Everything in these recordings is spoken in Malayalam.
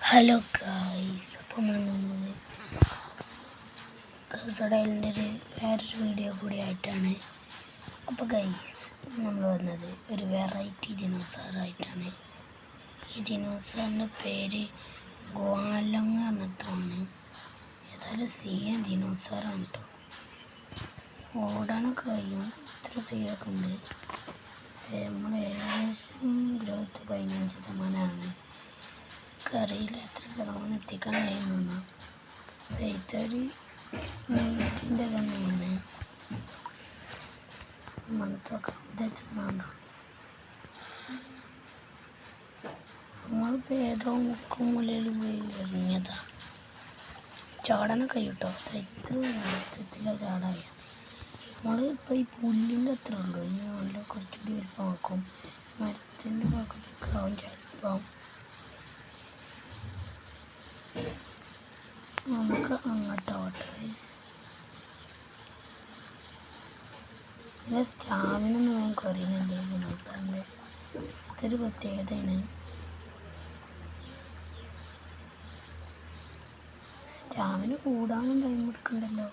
ഹലോ ഗായ്സ്, അപ്പോൾ നമ്മൾ കസടലിൻ്റെ വേറൊരു വീഡിയോ കൂടി ആയിട്ടാണ്. അപ്പോൾ ഗൈസ്, നമ്മൾ വന്നത് ഒരു വെറൈറ്റി ദിനോസറായിട്ടാണ്. ഈ ദിനോസറിൻ്റെ പേര് ഗോവാലോങ് എന്നതാണ്. ഏതായാലും സീൻ ദിനോസറാണ് കേട്ടോ. ഓടാനൊക്കെ കഴിയും, ഇത്ര സീനൊക്കെ ഉണ്ട്. നമ്മൾ ഏകദേശം ഗ്രോത്ത് 15%. അറിയില്ല എത്ര ശതമാനം എത്തിക്കാൻ കഴിയുന്ന ഇതൊരു മീറ്റിൻ്റെ തന്നെയാണ്. മണത്തൊക്കെ എത്തുന്നുണ്ടോ? നമ്മളിപ്പോൾ ഏതോ മുക്കുമുലയിൽ പോയി എറിഞ്ഞതാ. ചാടാനൊക്കെ കിട്ടോ, ഇത്ര തെറ്റില്ല ചാടായി. നമ്മളിപ്പോൾ ഈ പുല്ലിൻ്റെ അത്ര ഉള്ളൂ. ഇനി നല്ല കുറച്ചുകൂടി വലിപ്പം വെക്കും. മരത്തിൻ്റെ ഭാഗത്തൊക്കെ ആവും ചിലപ്പം. നമുക്ക് അങ്ങോട്ടോട്ടെ. പിന്നെ സ്റ്റാമിനൊന്നും ഞാൻ കുറയുന്നുണ്ട്. നോക്കാണ്ട് ഇതൊരു പ്രത്യേകതയാണ്. സ്റ്റാമിന കൂടാനും ടൈം എടുക്കണ്ടല്ലോ.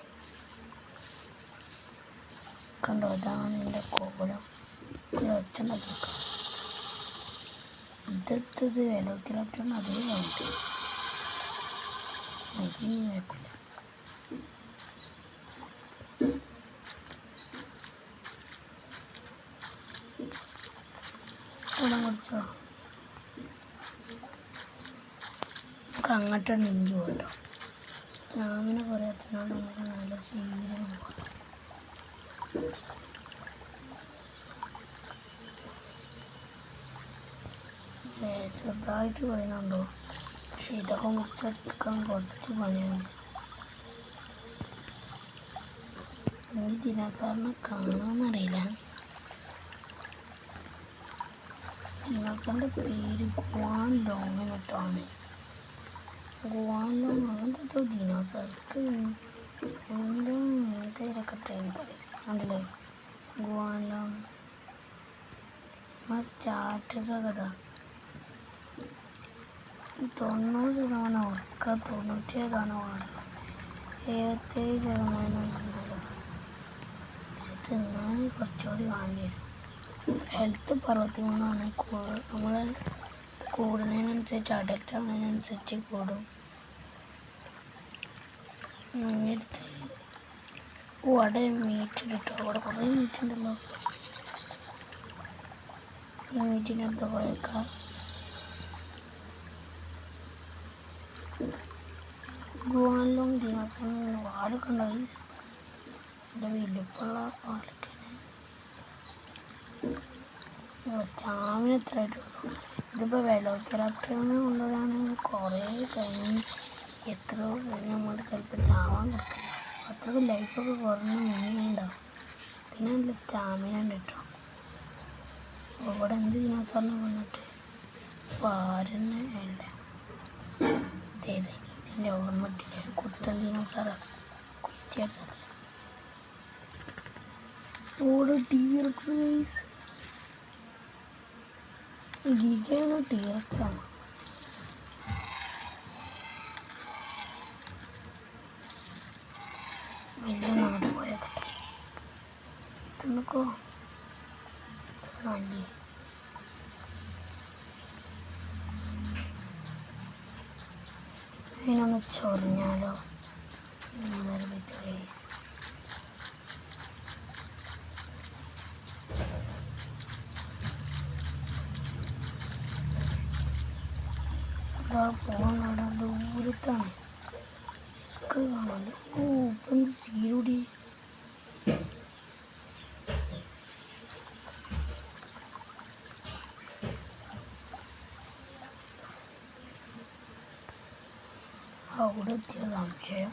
കണ്ടോ, അതാണ് എൻ്റെ കോലം. ഒച്ച ഉണ്ടാക്കി ഇതെത്തത് വെലോക്കിറാപ്റ്ററിന് അതേ വേണ്ടി അതിന് കുഴപ്പമില്ല. കൂടാൻ കുറച്ചോ നമുക്ക് അങ്ങോട്ട് നീങ്ങി പോകട്ടോ. സ്റ്റാമിന കുറയാത്തതിനോട് നമുക്ക് നല്ല സ്പീഡിൽ പോകാം. ചെറുതായിട്ട് പറയുന്നുണ്ടോ, പക്ഷെ ഇതൊക്കെ മുറിച്ചെടുക്കാൻ കുറച്ച് പണിയാണ്. ഈ ദിനോസറിനെ കാണാമെന്നറിയില്ല. ദിനോസറിൻ്റെ പേര് ഗോവാലോങ് എന്നതാണ്. ഗോവാലോങ് അങ്ങനത്തെ ദിനോസർക്ക് എന്തോ പേരൊക്കെ കണ്ടില്ലേ? ഗോവാലോങ് സ്റ്റാറ്റസൊക്കെ ഇതാ. 90% ഉറക്ക, 97% പാടില്ല, 77% തിന്നാൻ കുറച്ചുകൂടി വേണ്ടി വരും. ഹെൽത്ത് 63ആണ്. നമ്മൾ കൂടുന്നതിനനുസരിച്ച് അഡൽട്ട് ആവുന്നതിനനുസരിച്ച് കൂടും. നേരത്തെ അവിടെ മീറ്റ് കിട്ടും. അവിടെ കുറേ മീറ്റ് ഉണ്ടല്ലോ. ഈ മീറ്റിൻ്റെ അടുത്ത് പോയേക്കാം. ഗോവാലോങ് ദിനോസറിന് വാലൊക്കെ ഉണ്ടായി. എൻ്റെ വലിപ്പമുള്ള വാലൊക്കെയാണ്. സ്റ്റാമിന എത്ര ആയിട്ടുള്ളൂ. ഇതിപ്പോൾ വെലോക്കിറാപ്റ്ററിനെ കൊണ്ടുവരാണ്. കുറേ കഴിഞ്ഞ് എത്രയോ കഴിഞ്ഞ് നമ്മൾ ചിലപ്പോൾ ചാവാൻ കിടക്കില്ല. അത്രയ്ക്ക് ലൈഫൊക്കെ കുറഞ്ഞ് മുങ്ങിയുണ്ടാവും. പിന്നെ നല്ല സ്റ്റാമിന ഉണ്ട് കേട്ടോ. ഇവിടെ എന്ത് ദിനോസറിനെ വന്നിട്ട് പാരന്നെ അല്ല. ഇതിൻ്റെ ഓർമ്മട്ടില്ല, കുത്തൻ ദിനോസറാണ്. കുത്തിയെടുത്ത ഓരോ ടീറക്സ് ഗിഗയാണോ ടീറക്സാണോ? വലിയ നാട് പോയേക്കട്ടെ. തിന്നക്കോ നല്ലി. അതിനൊന്ന് ചൊറിഞ്ഞാലോ? വേറെ പറ്റില്ല. പോകാനുള്ള ദൂരത്താണ് കാണാൻ. ഇപ്പം സീരുടി അവിടെ എത്തിയ സംശയം.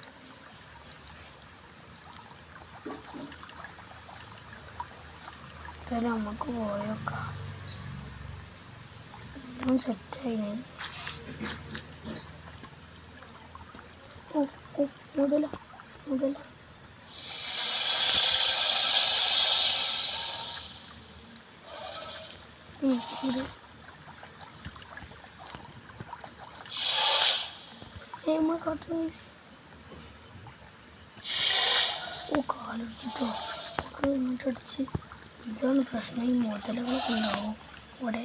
എന്തായാലും നമുക്ക് പോയേക്കാം. എല്ലാം സെറ്റായിന്. മുതല ഇത് നമ്മൾ കാട്ടുന്ന ഓ കാലടിച്ചിട്ടോ നമുക്ക് ഇങ്ങോട്ടടിച്ച് ഇതാണ് പ്രശ്നം ഈ മുതലകളൊക്കെ ഉണ്ടാവും ഇവിടെ